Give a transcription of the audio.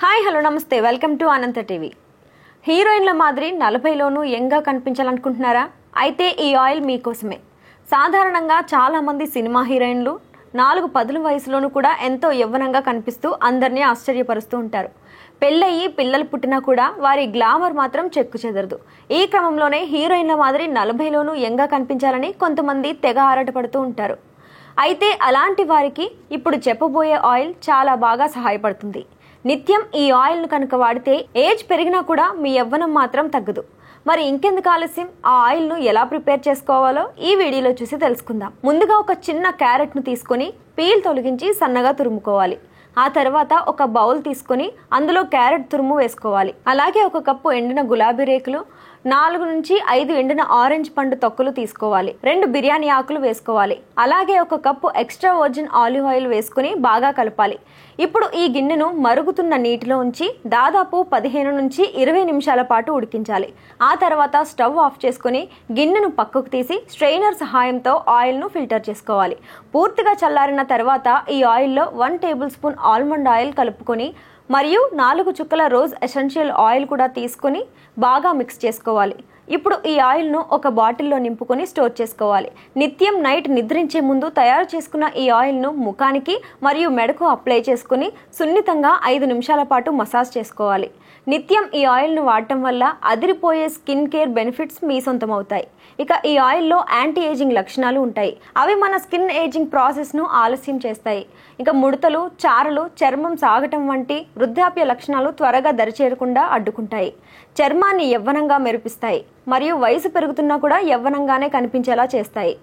Hi hello నమస్తే welcome to Anantha TV. హీరోయిన్ల మాదిరి 40లోనూ యంగ్గా కనిపించాలనుకుంటున్నారా? అయితే ఈ ఆయిల్ మీకోసమే. సాధారణంగా చాలామంది సినిమా హీరోయిన్లు 4-10 వయసులోనూ కూడా ఎంతో యవ్వనంగా కనిపిస్తూ అందరినీ ఆశ్చర్యపరుస్తూ ఉంటారు. పెళ్ళయి పిల్లలు పుట్టినా కూడా వారి గ్లామర్ మాత్రం చెక్కు చెదరదు. ఈ క్రమంలోనే హీరోయిన్ల మాదిరి 40లోనూ యంగ్గా కనిపించాలని కొంతమంది తెగ ఆరాటపడుతూ ఉంటారు. అయితే అలాంటి వారికి ఇప్పుడు చెప్పబోయే ఆయిల్ చాలా బాగా సహాయపడుతుంది. నిత్యం ఈ ఆయిల్ను కనుక వాడితే ఏజ్ పెరిగినా కూడా మీ యవ్వనం మాత్రం తగ్గదు. మరి ఇంకెందుకు ఆలస్యం, ఆ ఆయిల్ను ఎలా ప్రిపేర్ చేసుకోవాలో ఈ వీడియోలో చూసి తెలుసుకుందాం. ముందుగా ఒక చిన్న క్యారెట్ను తీసుకొని పీల్ తొలగించి సన్నగా తురుముకోవాలి. ఆ తర్వాత ఒక బౌల్ తీసుకొని అందులో క్యారెట్ తురుము వేసుకోవాలి. అలాగే ఒక కప్పు ఎండిన గులాబీ రేకులు, 4-5 ఎండిన ఆరెంజ్ పండు తొక్కలు తీసుకోవాలి. 2 బిర్యానీ ఆకులు వేసుకోవాలి. అలాగే ఒక cup extra virgin olive oil వేసుకుని బాగా కలపాలి. ఇప్పుడు ఈ గిన్నెను మరుగుతున్న నీటిలో ఉంచి దాదాపు 15-20 నిమిషాల పాటు ఉడికించాలి. ఆ తర్వాత స్టవ్ ఆఫ్ చేసుకుని గిన్నెను పక్కకు తీసి స్ట్రెయినర్ సహాయంతో ఆయిల్ను ఫిల్టర్ చేసుకోవాలి. పూర్తిగా చల్లారిన తర్వాత ఈ ఆయిల్లో 1 టేబుల్ స్పూన్ ఆల్మండ్ ఆయిల్ కలుపుకొని మరియు 4 చుక్కల రోజ్ ఎసెన్షియల్ ఆయిల్ కూడా తీసుకొని బాగా మిక్స్ చేసుకోవాలి. ఇప్పుడు ఈ ఆయిల్ను ఒక బాటిల్లో నింపుకొని స్టోర్ చేసుకోవాలి. నిత్యం నైట్ నిద్రించే ముందు తయారు చేసుకున్న ఈ ఆయిల్ను ముఖానికి మరియు మెడకు అప్లై చేసుకుని సున్నితంగా 5 నిమిషాల పాటు మసాజ్ చేసుకోవాలి. నిత్యం ఈ ఆయిల్ను వాడటం వల్ల అదిరిపోయే స్కిన్ కేర్ బెనిఫిట్స్ మీ సొంతమవుతాయి. ఇక ఈ ఆయిల్లో యాంటీ ఏజింగ్ లక్షణాలు ఉంటాయి. అవి మన స్కిన్ ఏజింగ్ ప్రాసెస్ను ఆలస్యం చేస్తాయి. ఇక ముడతలు, చారలు, చర్మం సాగటం వంటి వృద్ధాప్య లక్షణాలు త్వరగా దరిచేరకుండా అడ్డుకుంటాయి. చర్మాన్ని యవ్వనంగా మెరిపిస్తాయి మరియు వయసు పెరుగుతున్నా కూడా యవ్వనంగానే కనిపించేలా చేస్తాయి.